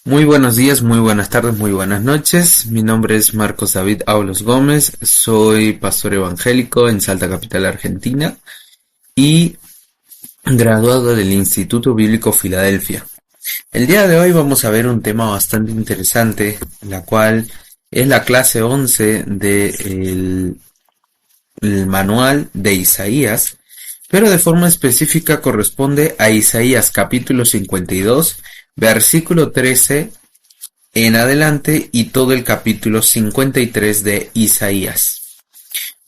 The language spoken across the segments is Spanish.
Muy buenos días, muy buenas tardes, muy buenas noches. Mi nombre es Marcos David Aulos Gómez, soy pastor evangélico en Salta Capital, Argentina y graduado del Instituto Bíblico Filadelfia. El día de hoy vamos a ver un tema bastante interesante, la cual es la clase 11 del manual de Isaías, pero de forma específica corresponde a Isaías capítulo 52, versículo 13 en adelante y todo el capítulo 53 de Isaías.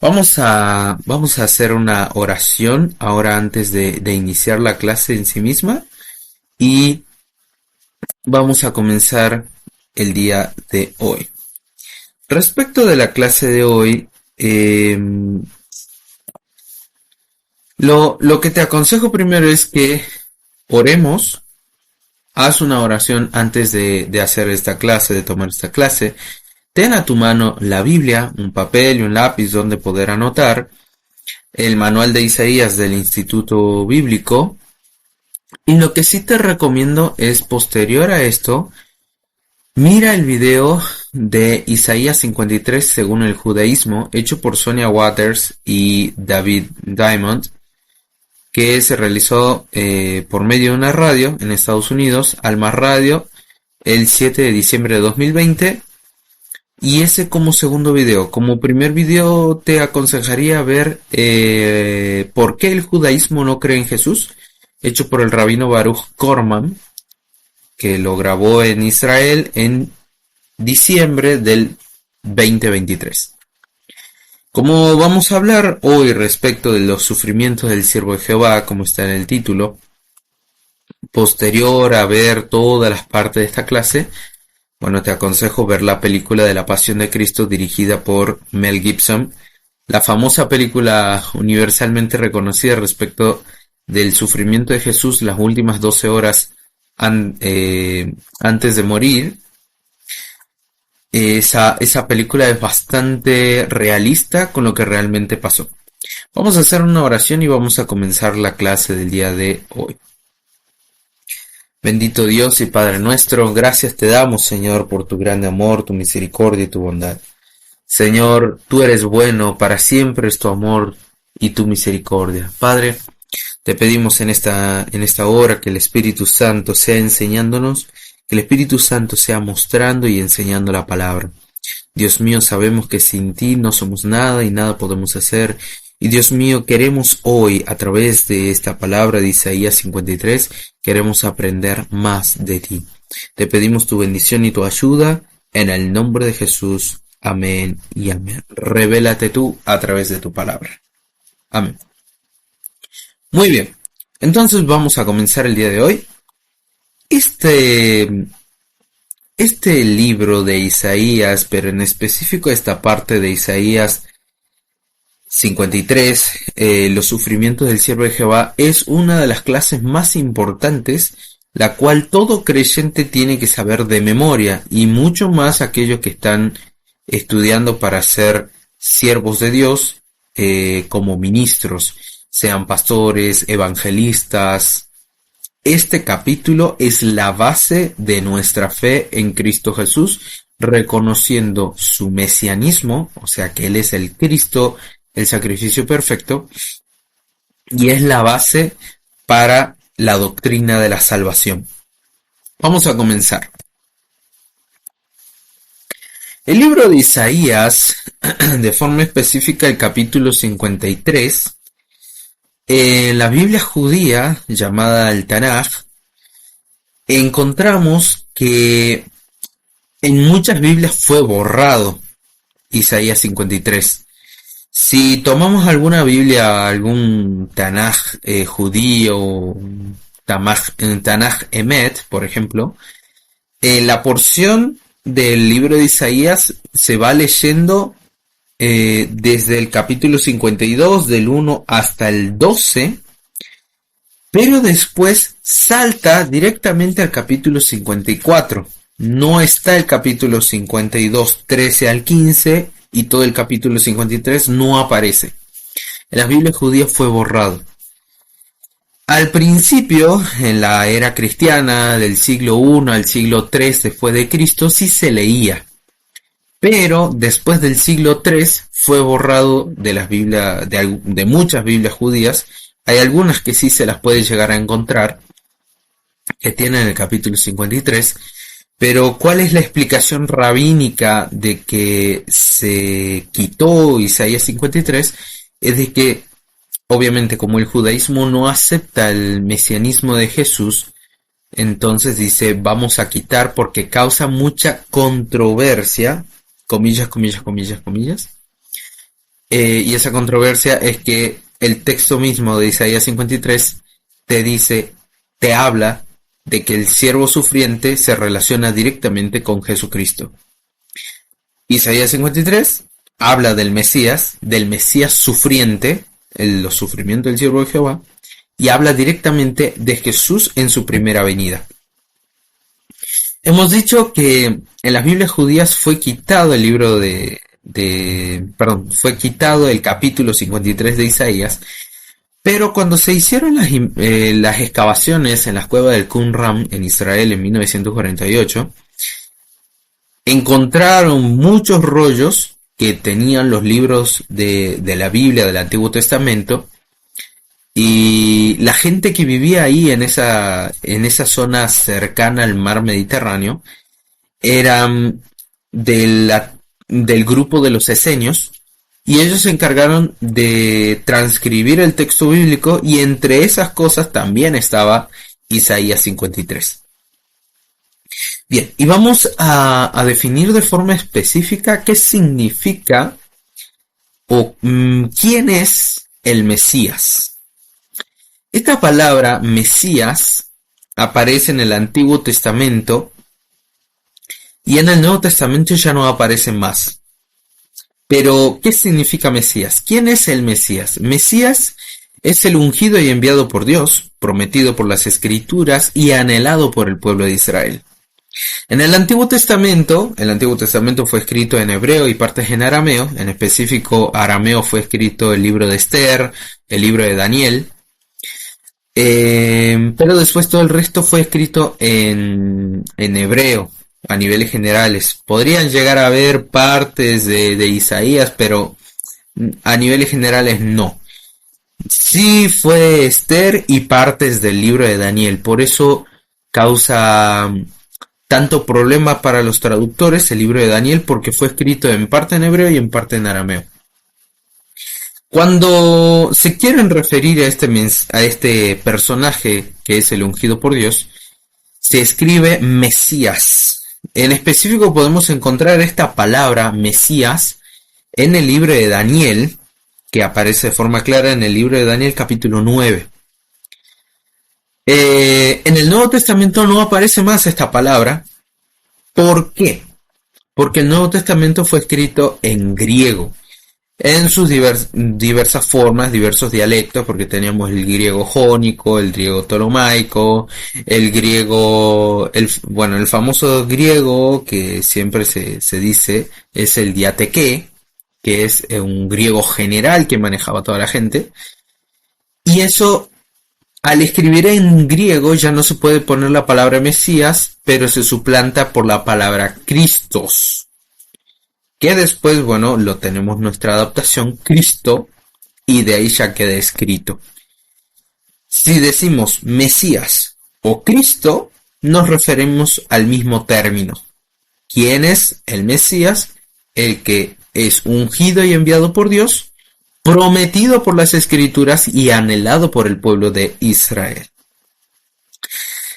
Vamos a hacer una oración ahora antes de iniciar la clase en sí misma y vamos a comenzar el día de hoy. Respecto de la clase de hoy, lo que te aconsejo primero es que oremos. Haz una oración antes de hacer esta clase, de tomar esta clase. Ten a tu mano la Biblia, un papel y un lápiz donde poder anotar, el manual de Isaías del Instituto Bíblico. Y lo que sí te recomiendo es, posterior a esto, mira el video de Isaías 53 según el judaísmo, hecho por Sonia Waters y David Diamond, que se realizó por medio de una radio en Estados Unidos, Alma Radio, el 7 de diciembre de 2020, y ese como segundo video. Como primer video te aconsejaría ver ¿por qué el judaísmo no cree en Jesús?, hecho por el rabino Baruch Korman, que lo grabó en Israel en diciembre del 2023. Como vamos a hablar hoy respecto de los sufrimientos del siervo de Jehová, como está en el título, posterior a ver todas las partes de esta clase, bueno, te aconsejo ver la película de la Pasión de Cristo dirigida por Mel Gibson, la famosa película universalmente reconocida respecto del sufrimiento de Jesús las últimas 12 horas antes de morir. Esa película es bastante realista con lo que realmente pasó. Vamos a hacer una oración y vamos a comenzar la clase del día de hoy. Bendito Dios y Padre nuestro, gracias te damos, Señor, por tu grande amor, tu misericordia y tu bondad. Señor, tú eres bueno, para siempre es tu amor y tu misericordia. Padre, te pedimos en esta hora que el Espíritu Santo sea enseñándonos, que el Espíritu Santo sea mostrando y enseñando la palabra. Dios mío, sabemos que sin ti no somos nada y nada podemos hacer. Y Dios mío, queremos hoy, a través de esta palabra de Isaías 53, queremos aprender más de ti. Te pedimos tu bendición y tu ayuda en el nombre de Jesús. Amén y amén. Revélate tú a través de tu palabra. Amén. Muy bien, entonces vamos a comenzar el día de hoy. Este libro de Isaías, pero en específico esta parte de Isaías 53, los sufrimientos del siervo de Jehová, es una de las clases más importantes, la cual todo creyente tiene que saber de memoria, y mucho más aquellos que están estudiando para ser siervos de Dios, como ministros, sean pastores, evangelistas. Este capítulo es la base de nuestra fe en Cristo Jesús, reconociendo su mesianismo, o sea que Él es el Cristo, el sacrificio perfecto, y es la base para la doctrina de la salvación. Vamos a comenzar. El libro de Isaías, de forma específica el capítulo 53, en la Biblia judía, llamada el Tanaj, encontramos que en muchas Biblias fue borrado Isaías 53. Si tomamos alguna Biblia, algún Tanaj judío, Tanaj Emet, por ejemplo, la porción del libro de Isaías se va leyendo desde el capítulo 52, del 1 hasta el 12, pero después salta directamente al capítulo 54. No está el capítulo 52, 13 al 15, y todo el capítulo 53 no aparece. En las Biblias judías fue borrado. Al principio, en la era cristiana, del siglo I al siglo III después de Cristo, sí se leía. Pero después del siglo III fue borrado de las Biblias, de muchas Biblias judías. Hay algunas que sí se las puede llegar a encontrar, que tienen el capítulo 53. Pero ¿cuál es la explicación rabínica de que se quitó Isaías 53? Es de que, obviamente, como el judaísmo no acepta el mesianismo de Jesús, entonces dice, vamos a quitar porque causa mucha controversia, comillas, comillas, comillas, comillas. Y esa controversia es que el texto mismo de Isaías 53 te dice, te habla de que el siervo sufriente se relaciona directamente con Jesucristo. Isaías 53 habla del Mesías sufriente, los sufrimientos del siervo de Jehová, y habla directamente de Jesús en su primera venida. Hemos dicho que en las Biblias judías fue quitado el libro fue quitado el capítulo 53 de Isaías, pero cuando se hicieron las excavaciones en las cuevas del Qumran en Israel en 1948, encontraron muchos rollos que tenían los libros de la Biblia del Antiguo Testamento, y la gente que vivía ahí en esa zona cercana al mar Mediterráneo eran del grupo de los esenios, y ellos se encargaron de transcribir el texto bíblico, y entre esas cosas también estaba Isaías 53. Bien, y vamos a definir de forma específica qué significa o quién es el Mesías. Esta palabra Mesías aparece en el Antiguo Testamento y en el Nuevo Testamento ya no aparece más. Pero, ¿qué significa Mesías? ¿Quién es el Mesías? Mesías es el ungido y enviado por Dios, prometido por las Escrituras y anhelado por el pueblo de Israel. En el Antiguo Testamento fue escrito en hebreo y partes en arameo. En específico, arameo fue escrito el libro de Esther, el libro de Daniel. Pero después todo el resto fue escrito en hebreo a niveles generales. Podrían llegar a haber partes de Isaías, pero a niveles generales no. Sí fue Esther y partes del libro de Daniel. Por eso causa tanto problema para los traductores el libro de Daniel, porque fue escrito en parte en hebreo y en parte en arameo. Cuando se quieren referir a este personaje que es el ungido por Dios, se escribe Mesías. En específico podemos encontrar esta palabra Mesías en el libro de Daniel, que aparece de forma clara en el libro de Daniel capítulo 9. En el Nuevo Testamento no aparece más esta palabra. ¿Por qué? Porque el Nuevo Testamento fue escrito en griego, en sus diversas formas, diversos dialectos, porque teníamos el griego jónico, el griego ptolomaico, el famoso griego que siempre se dice es el diatequé, que es un griego general que manejaba toda la gente. Y eso, al escribir en griego ya no se puede poner la palabra Mesías, pero se suplanta por la palabra Christos, que después, lo tenemos nuestra adaptación Cristo, y de ahí ya queda escrito. Si decimos Mesías o Cristo, nos referimos al mismo término. ¿Quién es el Mesías? El que es ungido y enviado por Dios, prometido por las Escrituras y anhelado por el pueblo de Israel.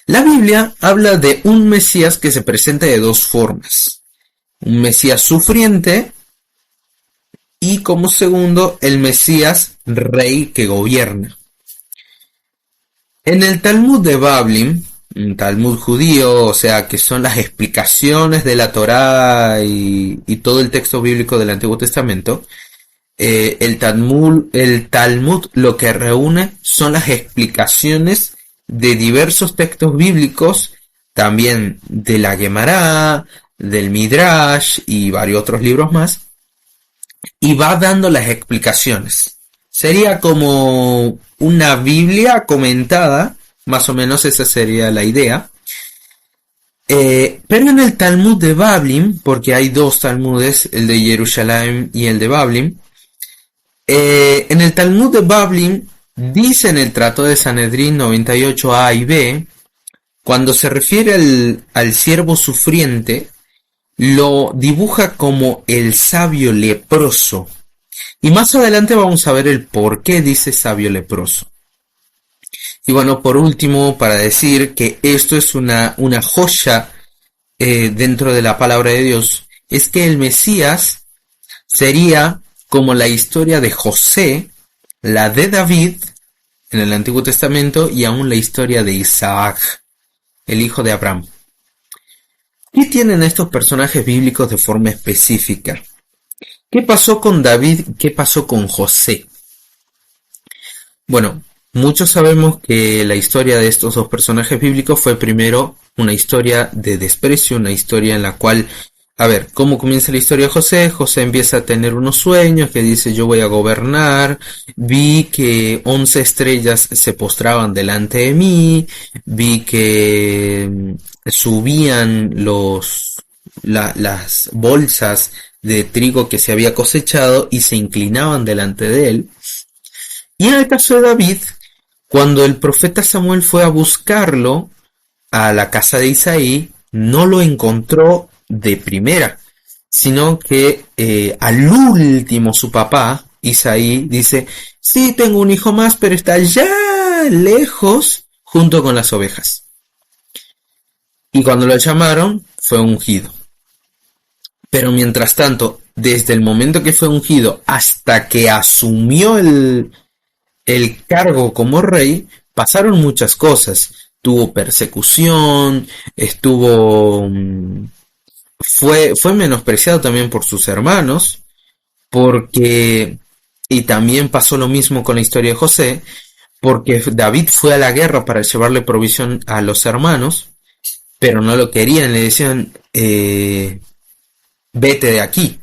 La Biblia habla de un Mesías que se presenta de dos formas. Un Mesías sufriente y, como segundo, el Mesías rey que gobierna. En el Talmud de Bavli, un Talmud judío, o sea que son las explicaciones de la Torá y todo el texto bíblico del Antiguo Testamento, el Talmud lo que reúne son las explicaciones de diversos textos bíblicos, también de la Gemara, del Midrash y varios otros libros más, y va dando las explicaciones. Sería como una Biblia comentada, más o menos esa sería la idea. Pero en el Talmud de Bablim, porque hay dos Talmudes, el de Jerusalén y el de Bablim, en el Talmud de Bablim dice en el Trato de Sanedrín 98a y b, cuando se refiere al siervo sufriente, lo dibuja como el sabio leproso. Y más adelante vamos a ver el por qué dice sabio leproso. Y bueno, por último, para decir que esto es una joya dentro de la palabra de Dios, es que el Mesías sería como la historia de José, la de David en el Antiguo Testamento y aún la historia de Isaac, el hijo de Abraham. ¿Qué tienen estos personajes bíblicos de forma específica? ¿Qué pasó con David? ¿Qué pasó con José? Bueno, muchos sabemos que la historia de estos dos personajes bíblicos fue primero una historia de desprecio, una historia en la cual, a ver, ¿cómo comienza la historia de José? José empieza a tener unos sueños que dice yo voy a gobernar, vi que 11 estrellas se postraban delante de mí, vi que subían las bolsas de trigo que se había cosechado y se inclinaban delante de él. Y en el caso de David, cuando el profeta Samuel fue a buscarlo a la casa de Isaí, no lo encontró de primera, sino que al último su papá, Isaí, dice, sí, tengo un hijo más, pero está allá lejos junto con las ovejas. Y cuando lo llamaron, fue ungido. Pero mientras tanto, desde el momento que fue ungido hasta que asumió el cargo como rey, pasaron muchas cosas. Tuvo persecución, fue menospreciado también por sus hermanos, y también pasó lo mismo con la historia de José, porque David fue a la guerra para llevarle provisión a los hermanos, pero no lo querían, le decían, vete de aquí.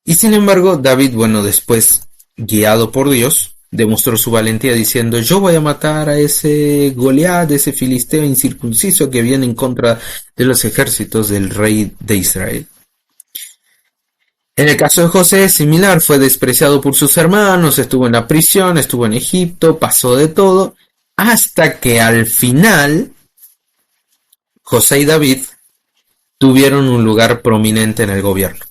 Y sin embargo, David, bueno, después, guiado por Dios, demostró su valentía diciendo, yo voy a matar a ese Goliat, ese filisteo incircunciso que viene en contra de los ejércitos del rey de Israel. En el caso de José es similar, fue despreciado por sus hermanos, estuvo en la prisión, estuvo en Egipto, pasó de todo, hasta que al final José y David tuvieron un lugar prominente en el gobierno.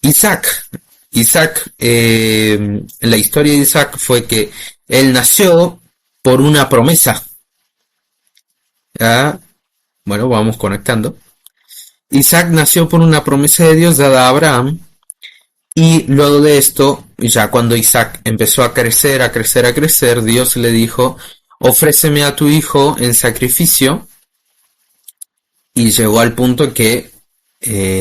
Isaac, la historia de Isaac fue que él nació por una promesa. ¿Ya? Bueno, vamos conectando. Isaac nació por una promesa de Dios dada a Abraham. Y luego de esto, ya cuando Isaac empezó a crecer, Dios le dijo, ofréceme a tu hijo en sacrificio. Y llegó al punto que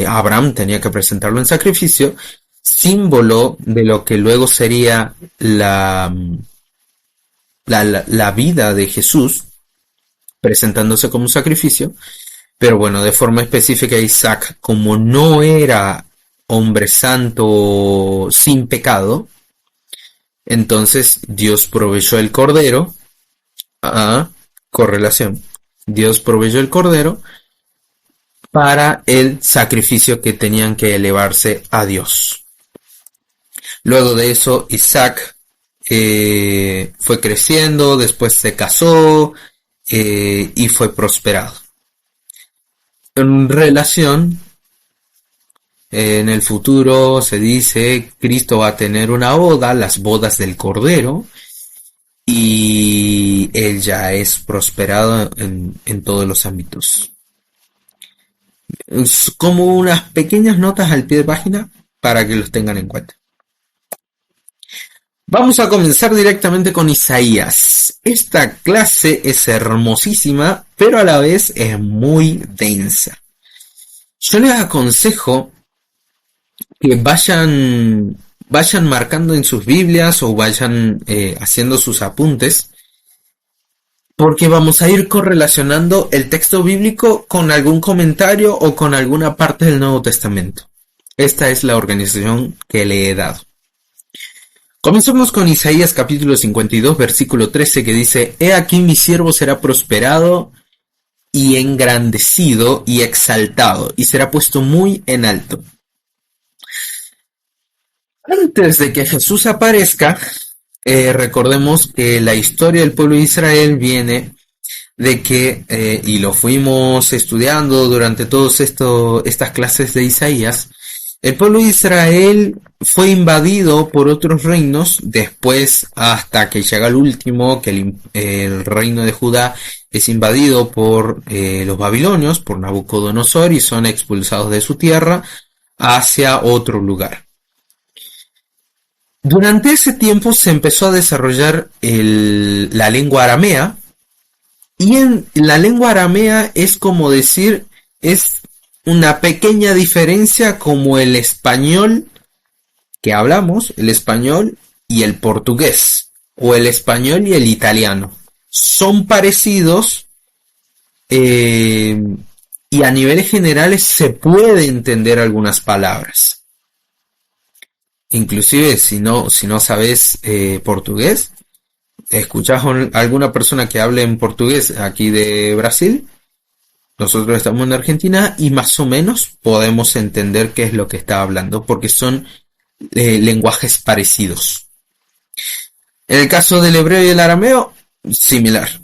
Abraham tenía que presentarlo en sacrificio, símbolo de lo que luego sería la vida de Jesús, presentándose como un sacrificio. Pero bueno, de forma específica Isaac, como no era hombre santo sin pecado, entonces Dios proveyó el cordero, correlación, Dios proveyó el cordero para el sacrificio que tenían que elevarse a Dios. Luego de eso, Isaac fue creciendo, después se casó y fue prosperado. En relación, en el futuro se dice, Cristo va a tener una boda, las bodas del Cordero, y él ya es prosperado en todos los ámbitos. Como unas pequeñas notas al pie de página para que los tengan en cuenta. Vamos a comenzar directamente con Isaías. Esta clase es hermosísima, pero a la vez es muy densa. Yo les aconsejo que vayan marcando en sus Biblias o vayan haciendo sus apuntes, porque vamos a ir correlacionando el texto bíblico con algún comentario o con alguna parte del Nuevo Testamento. Esta es la organización que le he dado. Comencemos con Isaías capítulo 52, versículo 13, que dice: He aquí mi siervo será prosperado y engrandecido y exaltado, y será puesto muy en alto. Antes de que Jesús aparezca, recordemos que la historia del pueblo de Israel viene de que, y lo fuimos estudiando durante todas estas clases de Isaías, el pueblo de Israel fue invadido por otros reinos, después hasta que llega el último, que el reino de Judá es invadido por los babilonios, por Nabucodonosor, y son expulsados de su tierra hacia otro lugar. Durante ese tiempo se empezó a desarrollar la lengua aramea, y en la lengua aramea es como decir, es una pequeña diferencia como el español que hablamos, el español y el portugués, o el español y el italiano. Son parecidos y a niveles generales se puede entender algunas palabras. Inclusive si no sabes portugués, escuchas a alguna persona que hable en portugués aquí de Brasil. Nosotros estamos en Argentina y más o menos podemos entender qué es lo que está hablando, porque son lenguajes parecidos. En el caso del hebreo y el arameo, similar.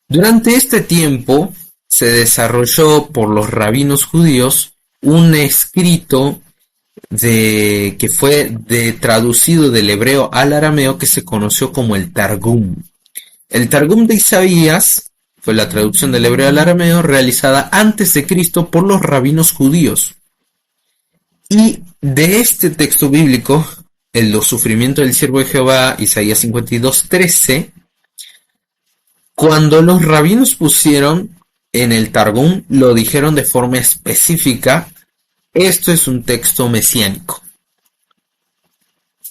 Durante este tiempo se desarrolló por los rabinos judíos un escrito que fue traducido del hebreo al arameo, que se conoció como el Targum. El Targum de Isaías fue la traducción del hebreo al arameo realizada antes de Cristo por los rabinos judíos. Y de este texto bíblico, los sufrimientos del siervo de Jehová, Isaías 52:13, cuando los rabinos pusieron en el Targum, lo dijeron de forma específica: esto es un texto mesiánico.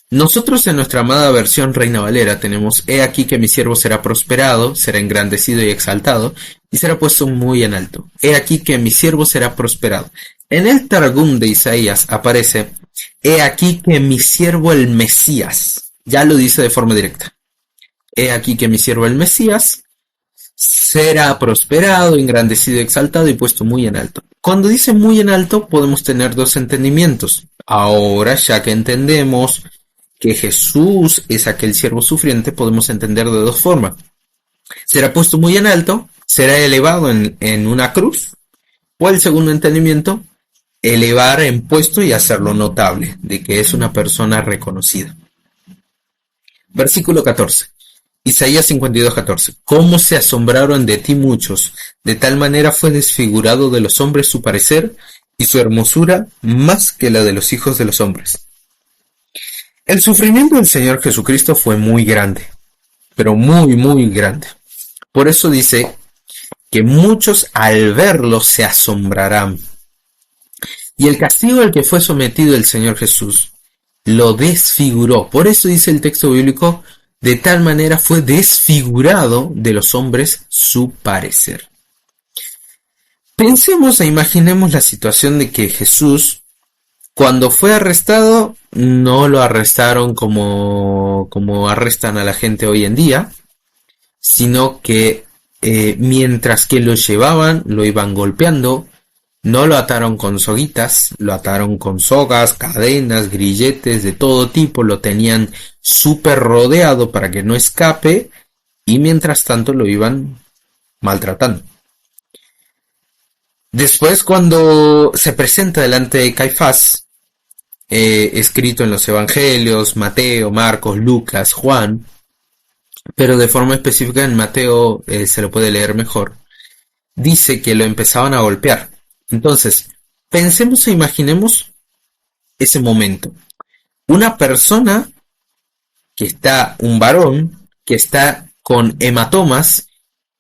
Nosotros en nuestra amada versión Reina Valera tenemos: He aquí que mi siervo será prosperado, será engrandecido y exaltado, y será puesto muy en alto. He aquí que mi siervo será prosperado. En el Targum de Isaías aparece: He aquí que mi siervo el Mesías. Ya lo dice de forma directa. He aquí que mi siervo el Mesías será prosperado, engrandecido y exaltado y puesto muy en alto. Cuando dice muy en alto, podemos tener dos entendimientos. Ahora, ya que entendemos que Jesús es aquel siervo sufriente, podemos entender de dos formas. Será puesto muy en alto, será elevado en una cruz, o el segundo entendimiento, elevar en puesto y hacerlo notable, de que es una persona reconocida. Versículo 14. Isaías 52:14. ¿Cómo se asombraron de ti muchos? De tal manera fue desfigurado de los hombres su parecer, y su hermosura más que la de los hijos de los hombres. El sufrimiento del Señor Jesucristo fue muy grande, pero muy, muy grande. Por eso dice que muchos al verlo se asombrarán. Y el castigo al que fue sometido el Señor Jesús lo desfiguró. Por eso dice el texto bíblico: de tal manera fue desfigurado de los hombres su parecer. Pensemos e imaginemos la situación de que Jesús, cuando fue arrestado, no lo arrestaron como arrestan a la gente hoy en día, sino que mientras que lo llevaban, lo iban golpeando. No lo ataron con soguitas, lo ataron con sogas, cadenas, grilletes de todo tipo, lo tenían súper rodeado para que no escape, y mientras tanto lo iban maltratando. Después, cuando se presenta delante de Caifás, escrito en los evangelios, Mateo, Marcos, Lucas, Juan, pero de forma específica en Mateo se lo puede leer mejor, dice que lo empezaban a golpear. Entonces, pensemos e imaginemos ese momento. Una persona un varón que está con hematomas,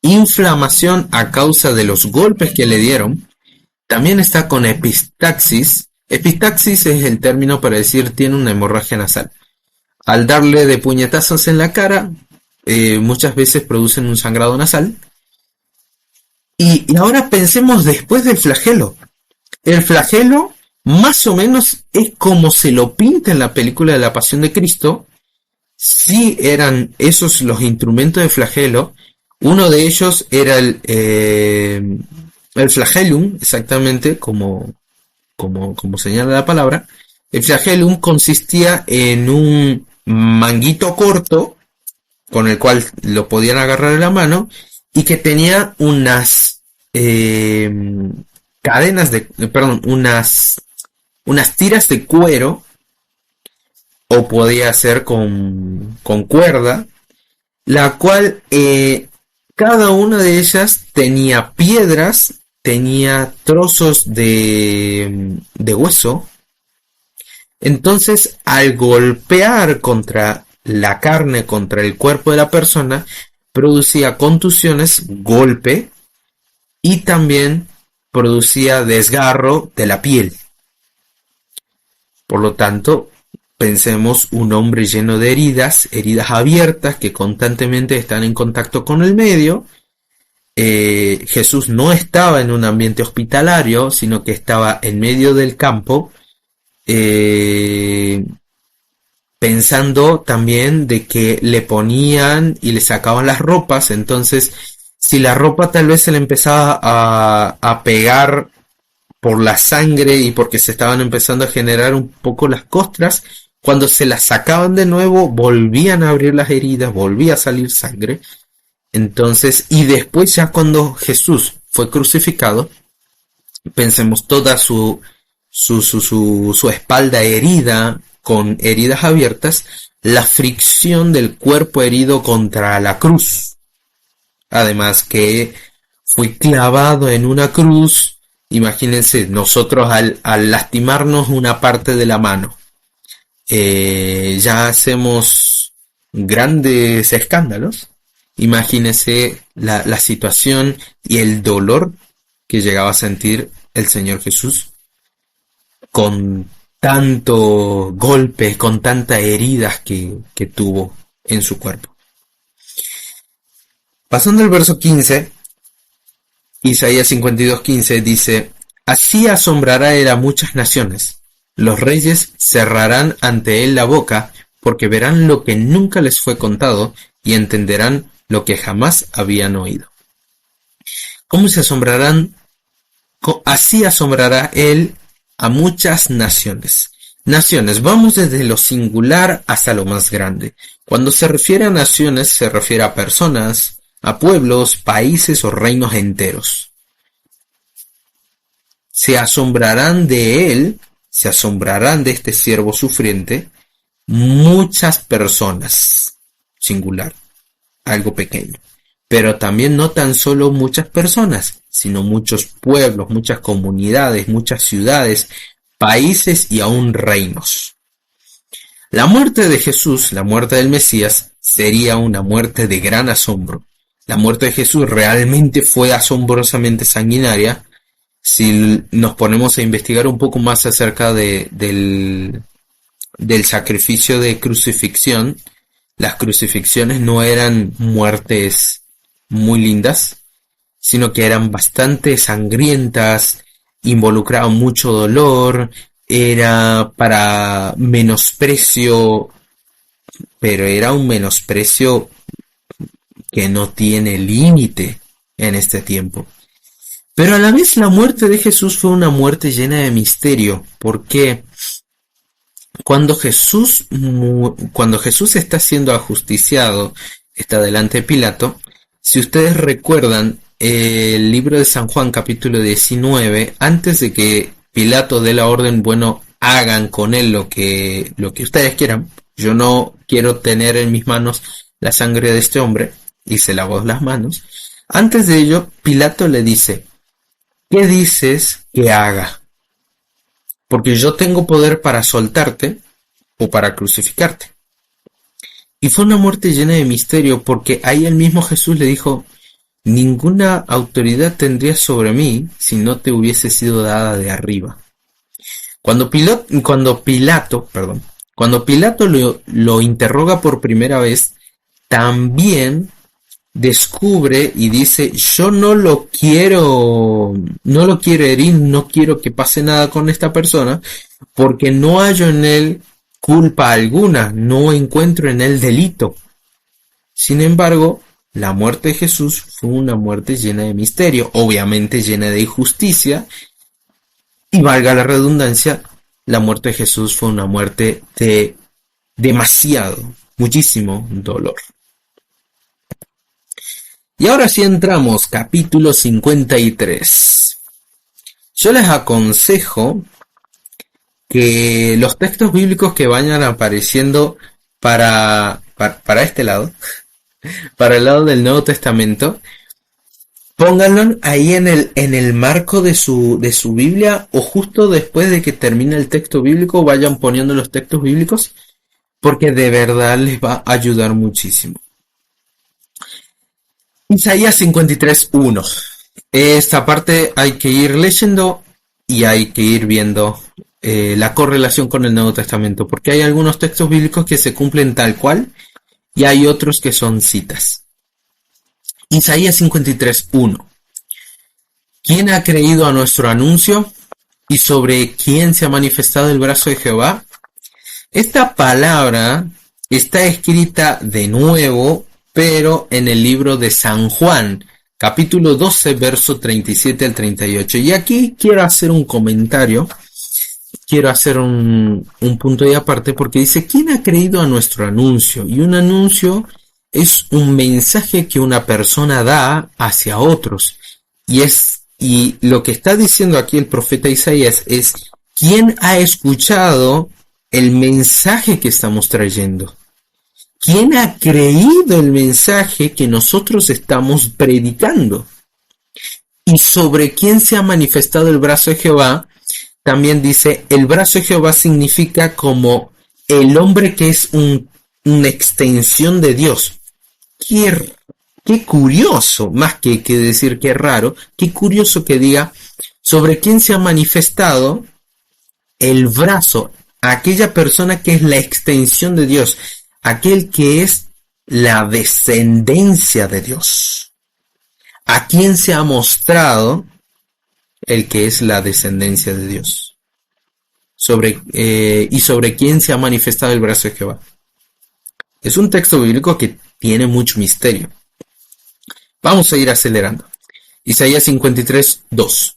inflamación a causa de los golpes que le dieron, también está con epistaxis. Epistaxis es el término para decir tiene una hemorragia nasal. Al darle de puñetazos en la cara, muchas veces producen un sangrado nasal. Y ahora pensemos después del flagelo. El flagelo más o menos es como se lo pinta en la película de la Pasión de Cristo. Sí eran esos los instrumentos de flagelo. Uno de ellos era el flagellum, exactamente como señala la palabra. El flagellum consistía en un manguito corto con el cual lo podían agarrar en la mano y que tenía unas unas tiras de cuero, o podía ser con cuerda, la cual cada una de ellas tenía piedras, tenía trozos de hueso. Entonces, al golpear contra la carne, contra el cuerpo de la persona, producía contusiones, golpe, y también producía desgarro de la piel. Por lo tanto, pensemos un hombre lleno de heridas abiertas que constantemente están en contacto con el medio. Jesús no estaba en un ambiente hospitalario, sino que estaba en medio del campo, pensando también de que le ponían y le sacaban las ropas. Entonces, si la ropa tal vez se le empezaba a pegar por la sangre y porque se estaban empezando a generar un poco las costras, cuando se las sacaban de nuevo volvían a abrir las heridas, volvía a salir sangre. Entonces, y después ya cuando Jesús fue crucificado, pensemos toda su espalda herida, con heridas abiertas, la fricción del cuerpo herido contra la cruz. Además que fue clavado en una cruz. Imagínense, nosotros al lastimarnos una parte de la mano, ya hacemos grandes escándalos. Imagínense la situación y el dolor que llegaba a sentir el Señor Jesús con tanto golpe, con tantas heridas que tuvo en su cuerpo. Pasando al verso 15, Isaías 52:15 dice: así asombrará él a muchas naciones, los reyes cerrarán ante él la boca, porque verán lo que nunca les fue contado y entenderán lo que jamás habían oído. ¿Cómo se asombrarán? Así asombrará él a muchas naciones. Naciones, vamos desde lo singular hasta lo más grande. Cuando se refiere a naciones, se refiere a personas, a pueblos, países o reinos enteros. Se asombrarán de él, se asombrarán de este siervo sufriente, muchas personas, singular, algo pequeño. Pero también no tan solo muchas personas, sino muchos pueblos, muchas comunidades, muchas ciudades, países y aún reinos. La muerte de Jesús, la muerte del Mesías, sería una muerte de gran asombro. La muerte de Jesús realmente fue asombrosamente sanguinaria. Si nos ponemos a investigar un poco más acerca del sacrificio de crucifixión, las crucifixiones no eran muertes muy lindas, sino que eran bastante sangrientas, involucraban mucho dolor, era para menosprecio, pero era un menosprecio que no tiene límite en este tiempo. Pero a la vez la muerte de Jesús fue una muerte llena de misterio, porque cuando Jesús está siendo ajusticiado, está delante de Pilato. Si ustedes recuerdan el libro de San Juan capítulo 19, antes de que Pilato dé la orden, bueno, hagan con él lo que ustedes quieran, yo no quiero tener en mis manos la sangre de este hombre, y se lavó las manos. Antes de ello, Pilato le dice: ¿qué dices que haga? Porque yo tengo poder para soltarte o para crucificarte. Y fue una muerte llena de misterio, porque ahí el mismo Jesús le dijo: ninguna autoridad tendrías sobre mí si no te hubiese sido dada de arriba. Cuando Pilato lo interroga por primera vez, también descubre y dice, yo no lo quiero herir, no quiero que pase nada con esta persona, porque no hallo en él culpa alguna, no encuentro en él delito. Sin embargo, la muerte de Jesús fue una muerte llena de misterio, obviamente llena de injusticia, y valga la redundancia, la muerte de Jesús fue una muerte de muchísimo dolor. Y ahora sí entramos, capítulo 53. Yo les aconsejo que los textos bíblicos que vayan apareciendo para este lado, para el lado del Nuevo Testamento, pónganlo ahí en el marco de su Biblia, o justo después de que termine el texto bíblico vayan poniendo los textos bíblicos, porque de verdad les va a ayudar muchísimo. Isaías 53:1. Esta parte hay que ir leyendo y hay que ir viendo la correlación con el Nuevo Testamento, porque hay algunos textos bíblicos que se cumplen tal cual y hay otros que son citas. Isaías 53:1. ¿Quién ha creído a nuestro anuncio? ¿Y sobre quién se ha manifestado el brazo de Jehová? Esta palabra está escrita de nuevo, pero en el libro de San Juan, capítulo 12, verso 37 al 38. Y aquí quiero hacer un comentario, quiero hacer un punto de aparte, porque dice, ¿quién ha creído a nuestro anuncio? Y un anuncio es un mensaje que una persona da hacia otros. Y lo que está diciendo aquí el profeta Isaías es, ¿quién ha escuchado el mensaje que estamos trayendo? ¿Quién ha creído el mensaje que nosotros estamos predicando? Y sobre quién se ha manifestado el brazo de Jehová, también dice, el brazo de Jehová significa como el hombre que es una extensión de Dios. Qué curioso, más que decir que raro, qué curioso que diga sobre quién se ha manifestado el brazo, aquella persona que es la extensión de Dios, aquel que es la descendencia de Dios. ¿A quién se ha mostrado el que es la descendencia de Dios? Y sobre quién se ha manifestado el brazo de Jehová. Es un texto bíblico que tiene mucho misterio. Vamos a ir acelerando. Isaías 53:2.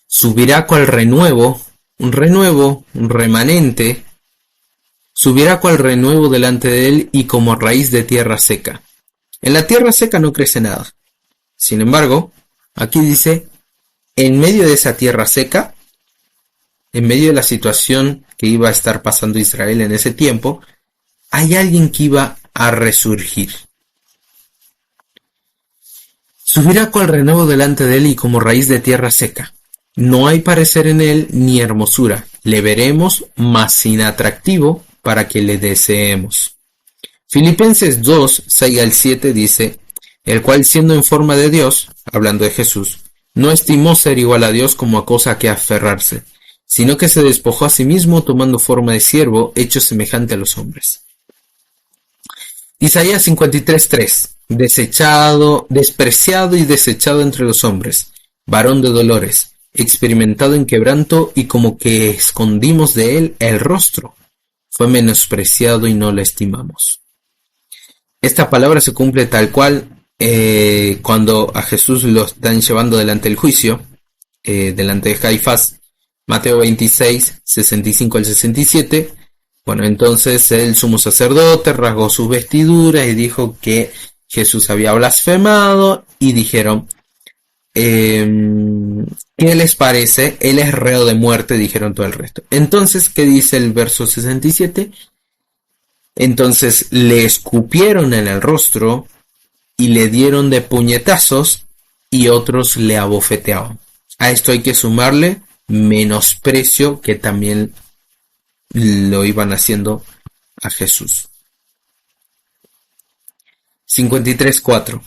Subirá cual renuevo, un remanente, subirá cual renuevo delante de él y como raíz de tierra seca. En la tierra seca no crece nada. Sin embargo, aquí dice, en medio de esa tierra seca, en medio de la situación que iba a estar pasando Israel en ese tiempo, hay alguien que iba a resurgir. Subirá cual renuevo delante de él y como raíz de tierra seca. No hay parecer en él ni hermosura. Le veremos, mas sin atractivo, para que le deseemos. Filipenses 2, 6 al 7 dice, el cual siendo en forma de Dios, hablando de Jesús, no estimó ser igual a Dios como a cosa a que aferrarse, sino que se despojó a sí mismo tomando forma de siervo, hecho semejante a los hombres. Isaías 53:3. Despreciado y desechado entre los hombres, varón de dolores, experimentado en quebranto, y como que escondimos de él el rostro. Fue menospreciado y no lo estimamos. Esta palabra se cumple tal cual cuando a Jesús lo están llevando delante del juicio, delante de Caifás, Mateo 26, 65 al 67. Bueno, entonces el sumo sacerdote rasgó sus vestiduras y dijo que Jesús había blasfemado, y dijeron, ¿qué les parece? Él es reo de muerte, dijeron todo el resto. Entonces, ¿qué dice el verso 67? Entonces le escupieron en el rostro y le dieron de puñetazos, y otros le abofeteaban. A esto hay que sumarle menosprecio que también lo iban haciendo a Jesús. 53:4.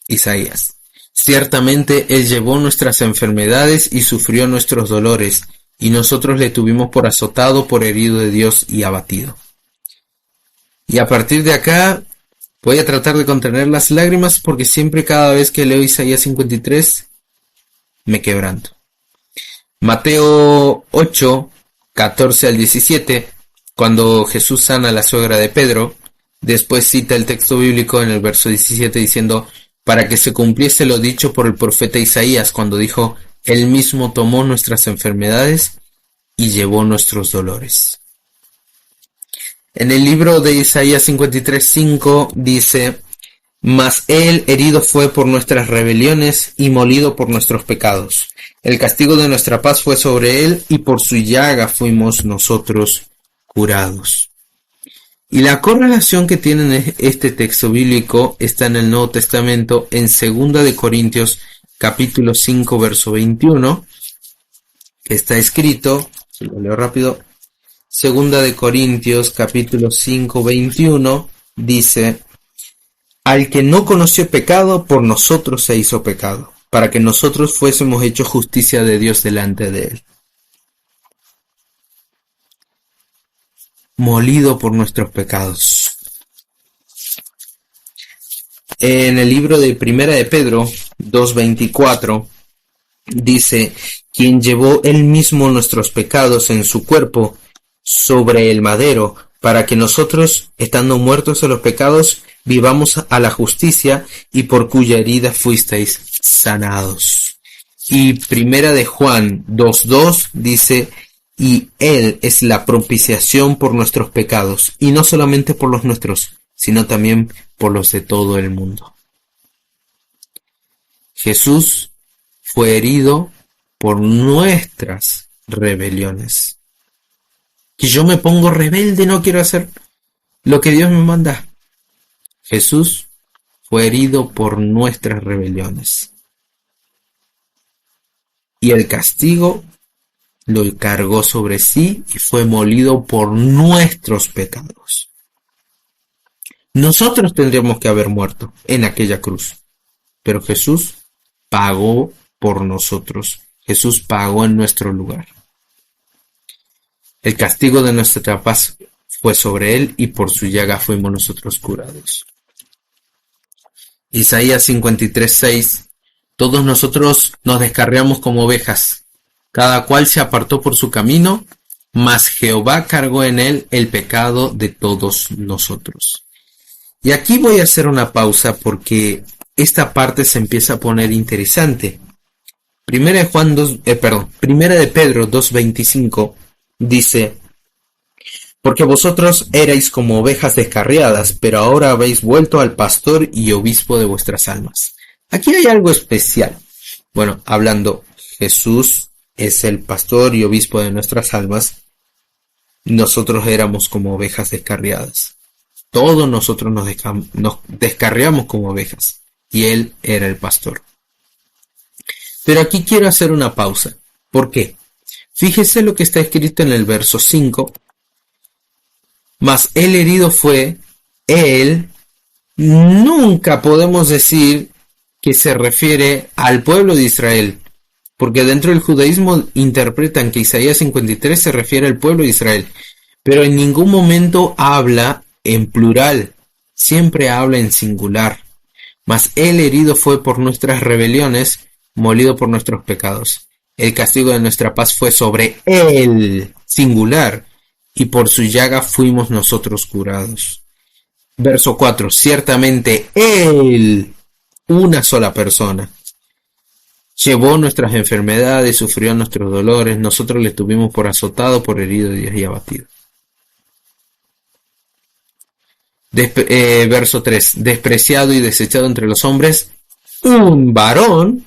Isaías. Ciertamente él llevó nuestras enfermedades y sufrió nuestros dolores, y nosotros le tuvimos por azotado, por herido de Dios y abatido. Y a partir de acá Voy a tratar de contener las lágrimas porque siempre cada vez que leo Isaías 53 me quebranto. Mateo 8, 14 al 17, cuando Jesús sana a la suegra de Pedro, después cita el texto bíblico en el verso 17 diciendo, para que se cumpliese lo dicho por el profeta Isaías cuando dijo, Él mismo tomó nuestras enfermedades y llevó nuestros dolores. En el libro de Isaías 53:5 dice, mas Él herido fue por nuestras rebeliones y molido por nuestros pecados. El castigo de nuestra paz fue sobre Él y por su llaga fuimos nosotros curados. Y la correlación que tiene este texto bíblico está en el Nuevo Testamento en 2 de Corintios capítulo 5 verso 21, que está escrito, si lo leo rápido, 2 de Corintios capítulo 5 21 dice, al que no conoció pecado, por nosotros se hizo pecado, para que nosotros fuésemos hechos justicia de Dios delante de Él. Molido por nuestros pecados. En el libro de Primera de Pedro 2:24 dice, quien llevó él mismo nuestros pecados en su cuerpo sobre el madero, para que nosotros, estando muertos en los pecados, vivamos a la justicia, y por cuya herida fuisteis sanados. Y Primera de Juan 2:2 dice, y Él es la propiciación por nuestros pecados, y no solamente por los nuestros, sino también por los de todo el mundo. Jesús fue herido por nuestras rebeliones. Que yo me pongo rebelde, no quiero hacer lo que Dios me manda. Jesús fue herido por nuestras rebeliones. Y el castigo lo cargó sobre sí y fue molido por nuestros pecados. Nosotros tendríamos que haber muerto en aquella cruz, pero Jesús pagó por nosotros. Jesús pagó en nuestro lugar. El castigo de nuestra paz fue sobre Él y por su llaga fuimos nosotros curados. Isaías 53:6. Todos nosotros nos descarriamos como ovejas, cada cual se apartó por su camino, mas Jehová cargó en él el pecado de todos nosotros. Y aquí voy a hacer una pausa porque esta parte se empieza a poner interesante. Primera de Pedro 2:25 dice, porque vosotros erais como ovejas descarriadas, pero ahora habéis vuelto al pastor y obispo de vuestras almas. Aquí hay algo especial. Bueno, hablando, Jesús es el pastor y obispo de nuestras almas. Nosotros éramos como ovejas descarriadas. Todos nosotros nos descarriamos como ovejas. Y Él era el pastor. Pero aquí quiero hacer una pausa. ¿Por qué? Fíjese lo que está escrito en el verso 5. Mas el herido fue Él. Nunca podemos decir que se refiere al pueblo de Israel, porque dentro del judaísmo interpretan que Isaías 53 se refiere al pueblo de Israel, pero en ningún momento habla en plural, siempre habla en singular. Mas el herido fue por nuestras rebeliones, molido por nuestros pecados. El castigo de nuestra paz fue sobre Él, singular, y por su llaga fuimos nosotros curados. Verso 4. Ciertamente Él, una sola persona, llevó nuestras enfermedades, sufrió nuestros dolores, nosotros le tuvimos por azotado, por herido y abatido. Verso 3. Despreciado y desechado entre los hombres, un varón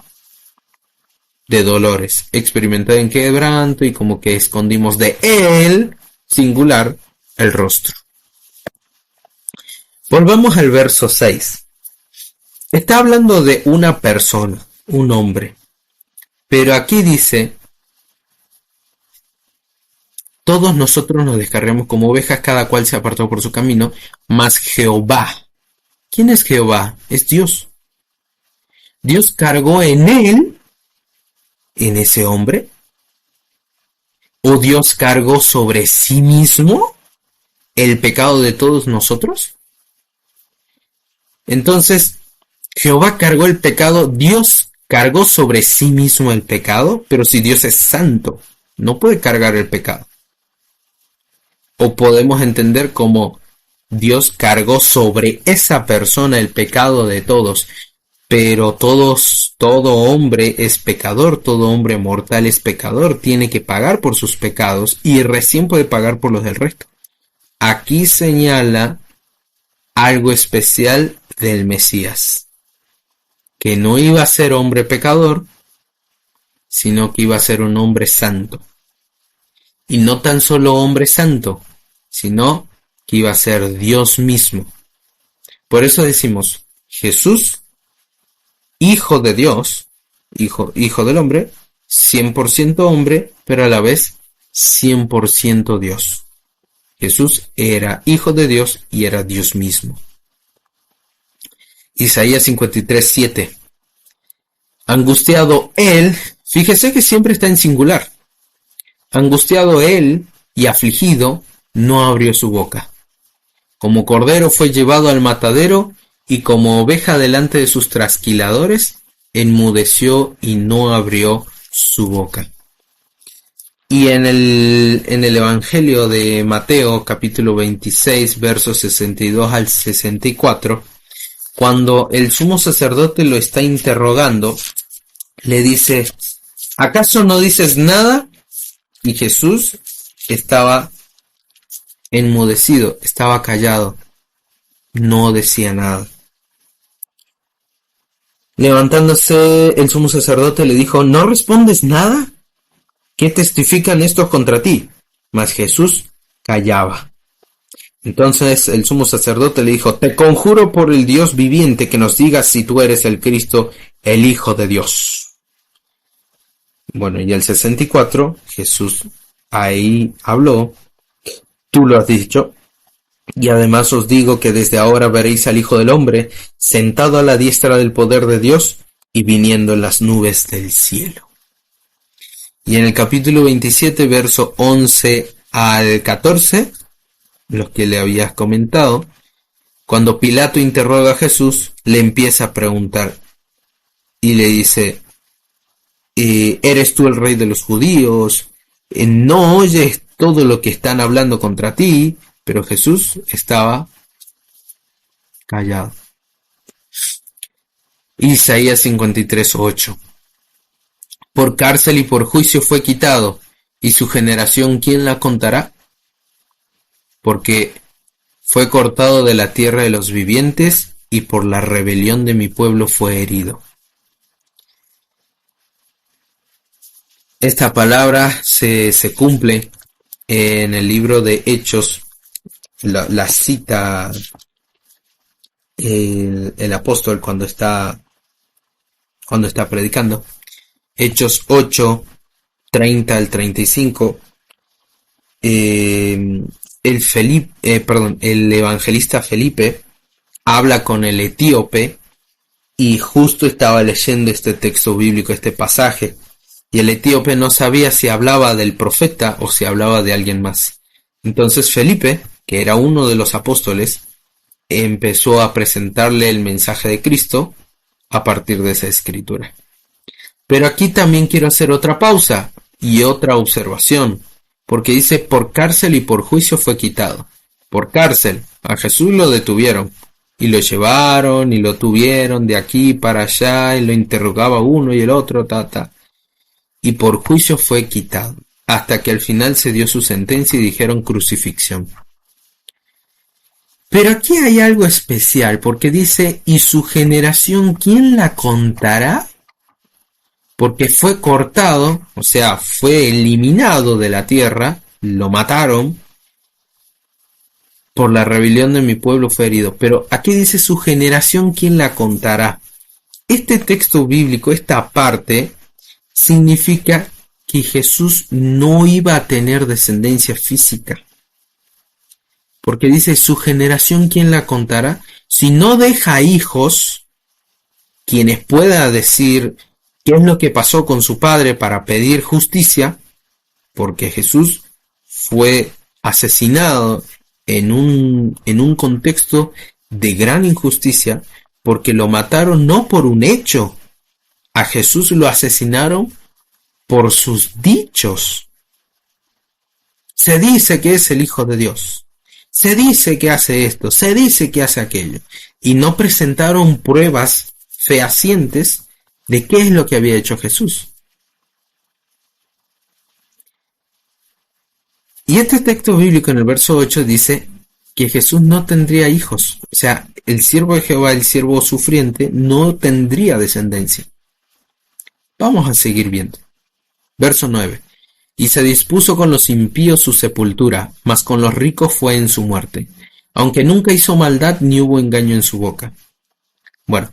de dolores, experimentado en quebranto y como que escondimos de Él, singular, el rostro. Volvamos al verso 6. Está hablando de una persona, un hombre. Pero aquí dice, todos nosotros nos descarriamos como ovejas, cada cual se apartó por su camino, mas Jehová. ¿Quién es Jehová? Es Dios. Dios cargó en él, en ese hombre, o Dios cargó sobre sí mismo el pecado de todos nosotros. Entonces, Jehová cargó el pecado, Dios cargó sobre sí mismo el pecado, pero si Dios es santo, no puede cargar el pecado. O podemos entender como Dios cargó sobre esa persona el pecado de todos, pero todo hombre es pecador, todo hombre mortal es pecador, tiene que pagar por sus pecados y recién puede pagar por los del resto. Aquí señala algo especial del Mesías, que no iba a ser hombre pecador, sino que iba a ser un hombre santo. Y no tan solo hombre santo, sino que iba a ser Dios mismo. Por eso decimos, Jesús, hijo de Dios, hijo del hombre, 100% hombre, pero a la vez 100% Dios. Jesús era hijo de Dios y era Dios mismo. Isaías 53:7. Angustiado él, fíjese que siempre está en singular. Angustiado él y afligido, no abrió su boca. Como cordero fue llevado al matadero, y como oveja delante de sus trasquiladores, enmudeció y no abrió su boca. Y en el Evangelio de Mateo, capítulo 26, versos 62 al 64, cuando el sumo sacerdote lo está interrogando, le dice, ¿acaso no dices nada? Y Jesús estaba enmudecido, estaba callado, no decía nada. Levantándose el sumo sacerdote le dijo, ¿no respondes nada? ¿Qué testifican estos contra ti? Mas Jesús callaba. Entonces el sumo sacerdote le dijo, te conjuro por el Dios viviente que nos digas si tú eres el Cristo, el Hijo de Dios. Bueno, y el 64, Jesús ahí habló, tú lo has dicho, y además os digo que desde ahora veréis al Hijo del Hombre sentado a la diestra del poder de Dios y viniendo en las nubes del cielo. Y en el capítulo 27, verso 11 al 14, los que le habías comentado, cuando Pilato interroga a Jesús, le empieza a preguntar y le dice, ¿eres tú el rey de los judíos? ¿No oyes todo lo que están hablando contra ti? Pero Jesús estaba callado. Isaías 53:8. Por cárcel y por juicio fue quitado, y su generación, ¿quién la contará? Porque fue cortado de la tierra de los vivientes, y por la rebelión de mi pueblo fue herido. Esta palabra se cumple en el libro de Hechos, la cita el apóstol cuando está predicando. Hechos 8, 30 al 35. El evangelista Felipe habla con el etíope y justo estaba leyendo este texto bíblico, este pasaje. Y el etíope no sabía si hablaba del profeta o si hablaba de alguien más. Entonces Felipe, que era uno de los apóstoles, empezó a presentarle el mensaje de Cristo a partir de esa escritura. Pero aquí también quiero hacer otra pausa y otra observación, porque dice, por cárcel y por juicio fue quitado. Por cárcel, a Jesús lo detuvieron, y lo llevaron, y lo tuvieron de aquí para allá, y lo interrogaba uno y el otro, y por juicio fue quitado, hasta que al final se dio su sentencia y dijeron crucifixión. Pero aquí hay algo especial, porque dice, ¿y su generación quién la contará? Porque fue cortado, o sea, fue eliminado de la tierra, lo mataron, por la rebelión de mi pueblo fue herido. Pero aquí dice, su generación quién la contará. Este texto bíblico, esta parte, significa que Jesús no iba a tener descendencia física. Porque dice, su generación, ¿quién la contará? Si no deja hijos, quienes pueda decir qué es lo que pasó con su padre para pedir justicia, porque Jesús fue asesinado en un contexto de gran injusticia, porque lo mataron no por un hecho. A Jesús lo asesinaron por sus dichos. Se dice que es el Hijo de Dios. Se dice que hace esto, se dice que hace aquello. Y no presentaron pruebas fehacientes de qué es lo que había hecho Jesús. Y este texto bíblico en el verso 8 dice que Jesús no tendría hijos. O sea, el siervo de Jehová, el siervo sufriente, no tendría descendencia. Vamos a seguir viendo. Verso 9. Y se dispuso con los impíos su sepultura, mas con los ricos fue en su muerte, aunque nunca hizo maldad ni hubo engaño en su boca. Bueno,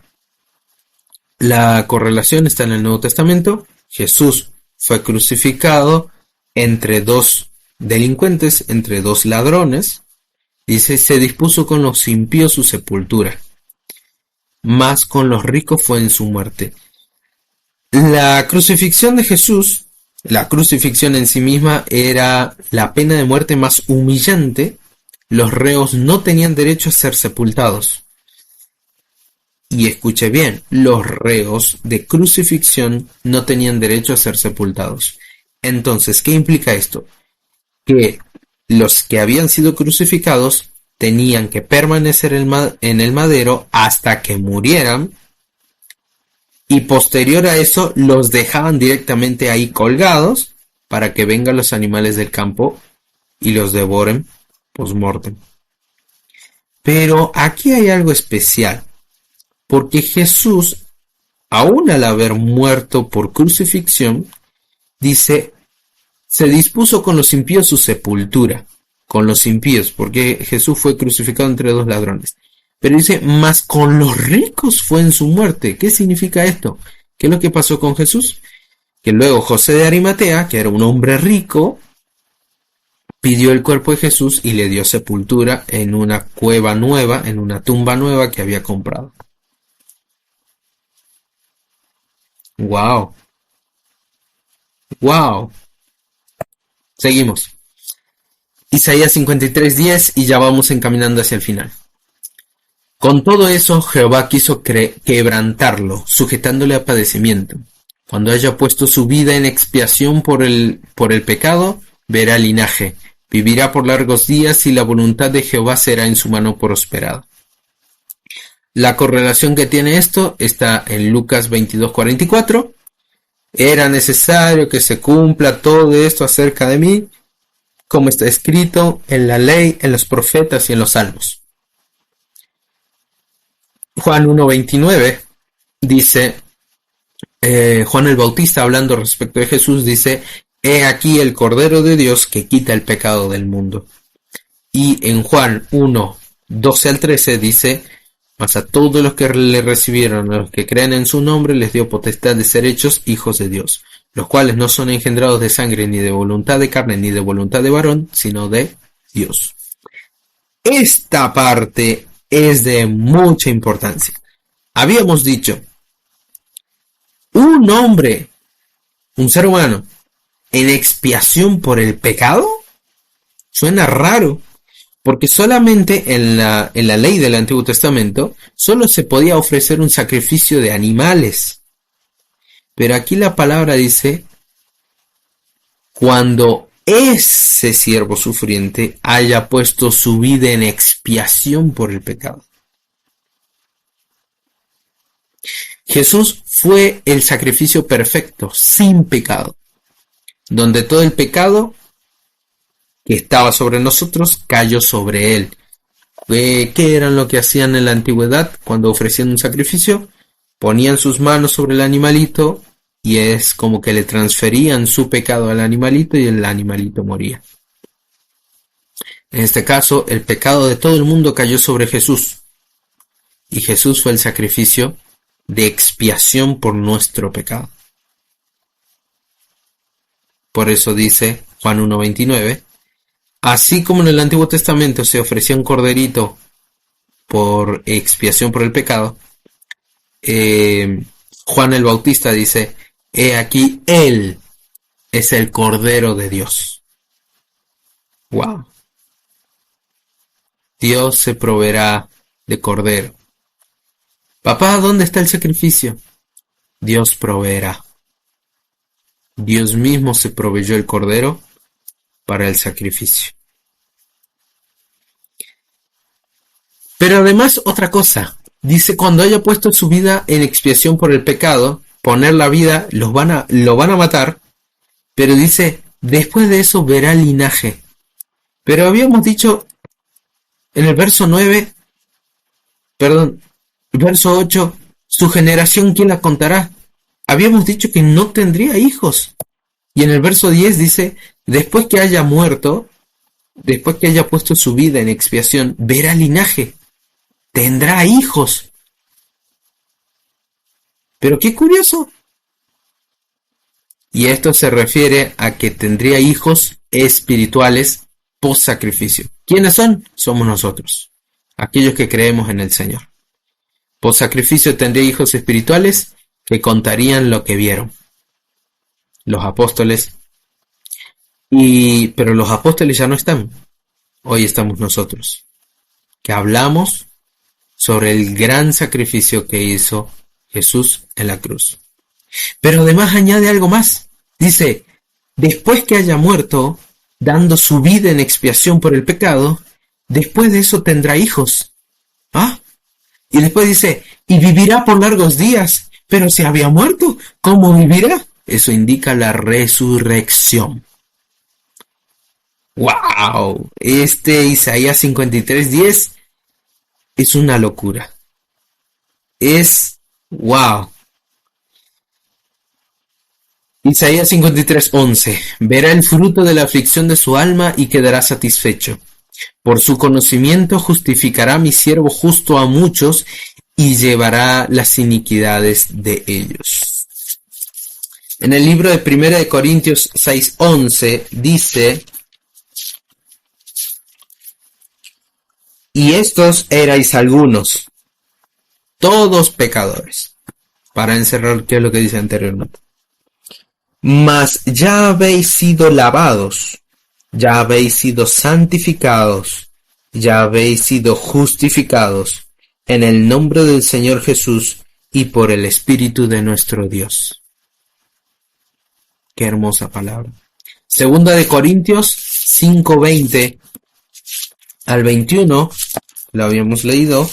la correlación está en el Nuevo Testamento. Jesús fue crucificado entre dos delincuentes, entre dos ladrones. Dice, se dispuso con los impíos su sepultura, mas con los ricos fue en su muerte. La crucifixión de Jesús, la crucifixión en sí misma era la pena de muerte más humillante. Los reos no tenían derecho a ser sepultados. Y escuche bien, los reos de crucifixión no tenían derecho a ser sepultados. Entonces, ¿qué implica esto? Que los que habían sido crucificados tenían que permanecer en el madero hasta que murieran, y posterior a eso los dejaban directamente ahí colgados para que vengan los animales del campo y los devoren post-mortem. Pero aquí hay algo especial, porque Jesús, aún al haber muerto por crucifixión, dice, se dispuso con los impíos su sepultura, con los impíos, porque Jesús fue crucificado entre dos ladrones. Pero dice, mas con los ricos fue en su muerte. ¿Qué significa esto? ¿Qué es lo que pasó con Jesús? Que luego José de Arimatea, que era un hombre rico, pidió el cuerpo de Jesús y le dio sepultura en una cueva nueva, en una tumba nueva que había comprado. ¡Wow! ¡Wow! Seguimos. Isaías 53:10 y ya vamos encaminando hacia el final. Con todo eso, Jehová quiso quebrantarlo, sujetándole a padecimiento. Cuando haya puesto su vida en expiación por el pecado, verá linaje, vivirá por largos días y la voluntad de Jehová será en su mano prosperada. La correlación que tiene esto está en Lucas 22:44. Era necesario que se cumpla todo esto acerca de mí, como está escrito en la ley, en los profetas y en los salmos. Juan 1:29 dice, Juan el Bautista hablando respecto de Jesús dice, he aquí el Cordero de Dios que quita el pecado del mundo. Y en Juan 1:12-13 dice, mas a todos los que le recibieron, a los que creen en su nombre, les dio potestad de ser hechos hijos de Dios, los cuales no son engendrados de sangre, ni de voluntad de carne, ni de voluntad de varón, sino de Dios. Esta parte es de mucha importancia. Habíamos dicho, un hombre, un ser humano, en expiación por el pecado, suena raro, porque solamente en la ley del Antiguo Testamento solo se podía ofrecer un sacrificio de animales. Pero aquí la palabra dice, cuando ese siervo sufriente haya puesto su vida en expiación por el pecado. Jesús fue el sacrificio perfecto, sin pecado, donde todo el pecado que estaba sobre nosotros cayó sobre él. ¿Qué eran lo que hacían en la antigüedad cuando ofrecían un sacrificio? Ponían sus manos sobre el animalito y es como que le transferían su pecado al animalito y el animalito moría. En este caso, el pecado de todo el mundo cayó sobre Jesús. Y Jesús fue el sacrificio de expiación por nuestro pecado. Por eso dice Juan 1:29, así como en el Antiguo Testamento se ofrecía un corderito por expiación por el pecado, Juan el Bautista dice, he aquí, él es el Cordero de Dios. Wow. Dios se proveerá de cordero Papá, ¿dónde está el sacrificio? Dios proveerá. Dios mismo se proveyó el cordero para el sacrificio. Pero además otra cosa, dice, cuando haya puesto su vida en expiación por el pecado, poner la vida, lo van a matar, pero dice, después de eso verá linaje. Pero habíamos dicho en el verso 8, su generación, ¿quién la contará? Habíamos dicho que no tendría hijos. Y en el verso 10 dice, después que haya muerto, después que haya puesto su vida en expiación, verá linaje, tendrá hijos. Pero qué curioso. Y esto se refiere a que tendría hijos espirituales post sacrificio. ¿Quiénes son? Somos nosotros, aquellos que creemos en el Señor. Post sacrificio tendría hijos espirituales que contarían lo que vieron. Los apóstoles. Pero los apóstoles ya no están. Hoy estamos nosotros, que hablamos sobre el gran sacrificio que hizo Jesús en la cruz. Pero además añade algo más. Dice, después que haya muerto, dando su vida en expiación por el pecado, después de eso tendrá hijos. ¿Ah? Y después dice, y vivirá por largos días. Pero si había muerto, ¿cómo vivirá? Eso indica la resurrección. ¡Wow! Isaías 53:10 es una locura. ¡Wow! Isaías 53:11. Verá el fruto de la aflicción de su alma y quedará satisfecho. Por su conocimiento justificará mi siervo justo a muchos y llevará las iniquidades de ellos. En el libro de 1 Corintios 6:11 dice, y estos erais algunos, todos pecadores. Para encerrar qué es lo que dice anteriormente. Mas ya habéis sido lavados, ya habéis sido santificados, ya habéis sido justificados en el nombre del Señor Jesús y por el Espíritu de nuestro Dios. Qué hermosa palabra. Segunda de Corintios 5:20 al 21, lo habíamos leído,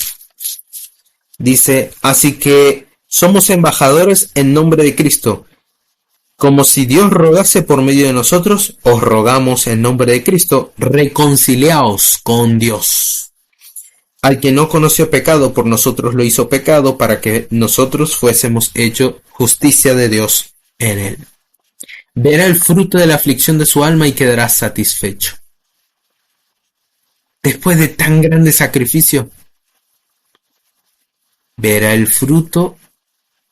dice, así que somos embajadores en nombre de Cristo. Como si Dios rogase por medio de nosotros, os rogamos en nombre de Cristo, reconciliaos con Dios. Al que no conoció pecado, por nosotros lo hizo pecado, para que nosotros fuésemos hecho justicia de Dios en él. Verá el fruto de la aflicción de su alma y quedará satisfecho. Después de tan grande sacrificio, verá el fruto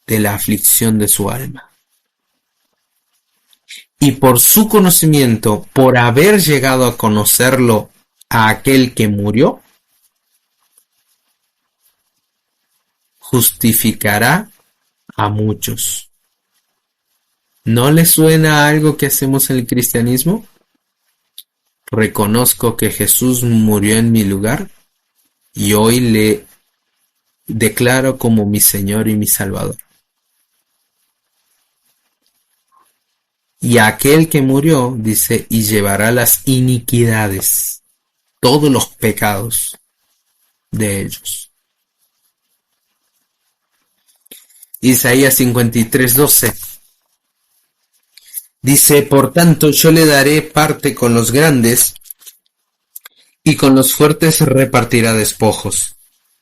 de la aflicción de su alma. Y por su conocimiento, por haber llegado a conocerlo a aquel que murió, justificará a muchos. ¿No le suena a algo que hacemos en el cristianismo? Reconozco que Jesús murió en mi lugar y hoy le declaro como mi Señor y mi Salvador. Y aquel que murió, dice, y llevará las iniquidades, todos los pecados de ellos. Isaías 53:12 dice, por tanto yo le daré parte con los grandes, y con los fuertes repartirá despojos,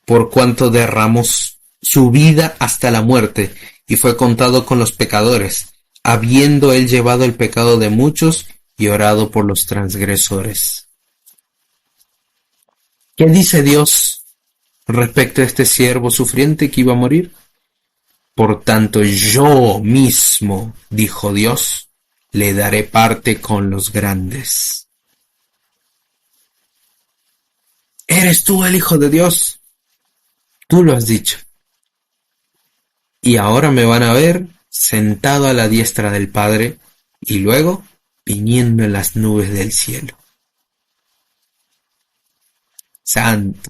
por cuanto derramó su vida hasta la muerte, y fue contado con los pecadores, habiendo él llevado el pecado de muchos y orado por los transgresores. ¿Qué dice Dios respecto a este siervo sufriente que iba a morir? Por tanto, yo mismo, dijo Dios, le daré parte con los grandes. ¿Eres tú el Hijo de Dios? Tú lo has dicho. Y ahora me van a ver sentado a la diestra del Padre y luego viniendo en las nubes del cielo. Santo.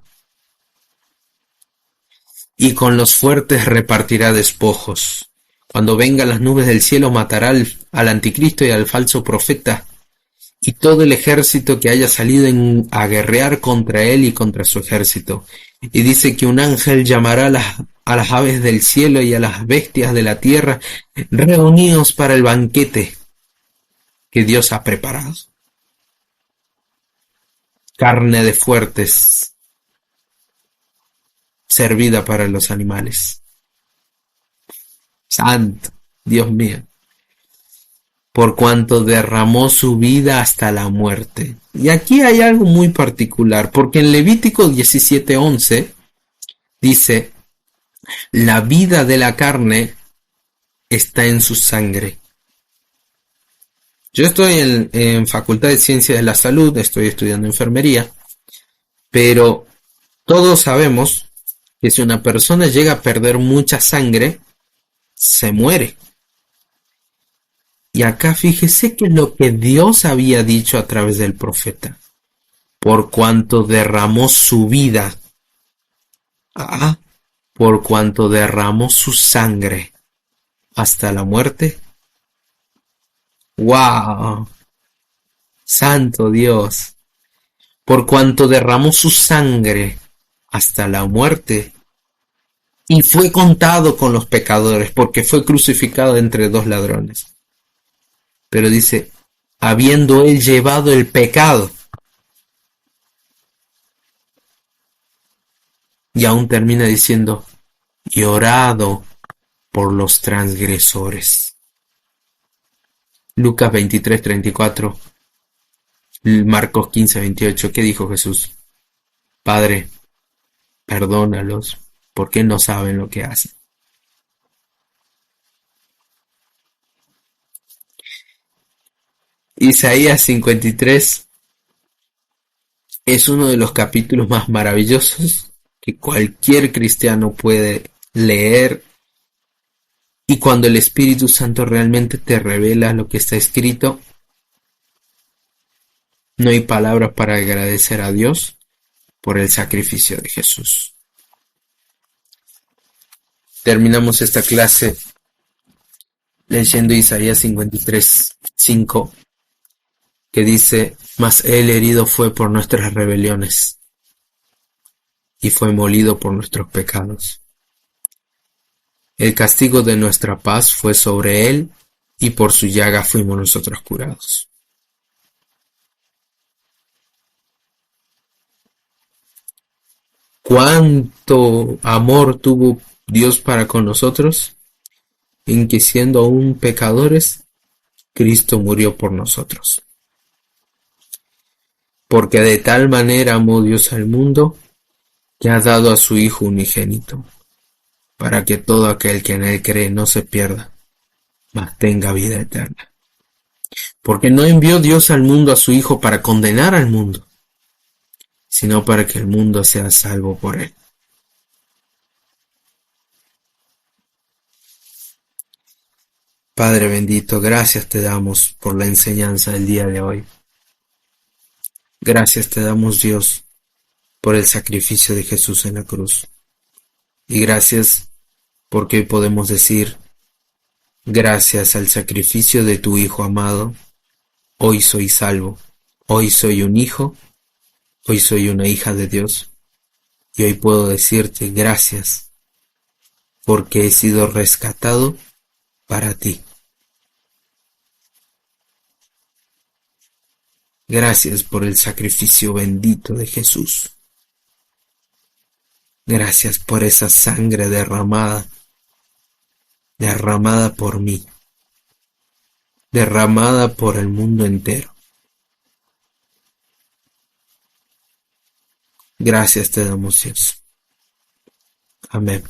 y con los fuertes repartirá despojos. Cuando vengan las nubes del cielo matará al anticristo y al falso profeta, y todo el ejército que haya salido a guerrear contra él y contra su ejército. Y dice que un ángel llamará a las aves del cielo y a las bestias de la tierra, reunidos para el banquete que Dios ha preparado. Carne de fuertes, servida para los animales. Santo, Dios mío. Por cuanto derramó su vida hasta la muerte. Y aquí hay algo muy particular, porque en Levítico 17:11 dice, la vida de la carne está en su sangre. Yo estoy en Facultad de Ciencias de la Salud, estoy estudiando enfermería, pero todos sabemos que si una persona llega a perder mucha sangre, se muere. Y acá fíjese que lo que Dios había dicho a través del profeta, por cuanto derramó su vida, por cuanto derramó su sangre hasta la muerte. ¡Wow! Santo Dios, por cuanto derramó su sangre hasta la muerte, y fue contado con los pecadores, porque fue crucificado entre dos ladrones. Pero dice, habiendo él llevado el pecado. Y aún termina diciendo, y orado por los transgresores. Lucas 23:34, Marcos 15:28, ¿qué dijo Jesús? Padre, perdónalos, porque no saben lo que hacen. Isaías 53 es uno de los capítulos más maravillosos que cualquier cristiano puede leer, y cuando el Espíritu Santo realmente te revela lo que está escrito, no hay palabras para agradecer a Dios por el sacrificio de Jesús. Terminamos esta clase leyendo Isaías 53:5, que dice, mas él herido fue por nuestras rebeliones y fue molido por nuestros pecados. El castigo de nuestra paz fue sobre él, y por su llaga fuimos nosotros curados. ¿Cuánto amor tuvo Dios para con nosotros? En que siendo aún pecadores, Cristo murió por nosotros. Porque de tal manera amó Dios al mundo, que ha dado a su Hijo unigénito, para que todo aquel que en él cree no se pierda, mas tenga vida eterna. Porque no envió Dios al mundo a su Hijo para condenar al mundo, sino para que el mundo sea salvo por él. Padre bendito, gracias te damos por la enseñanza del día de hoy. Gracias te damos, Dios, por el sacrificio de Jesús en la cruz. Y gracias porque hoy podemos decir, gracias al sacrificio de tu Hijo amado, hoy soy salvo, hoy soy un hijo, hoy soy una hija de Dios. Y hoy puedo decirte gracias porque he sido rescatado para ti. Gracias por el sacrificio bendito de Jesús. Gracias por esa sangre derramada por mí, derramada por el mundo entero. Gracias te damos, Dios. Amén.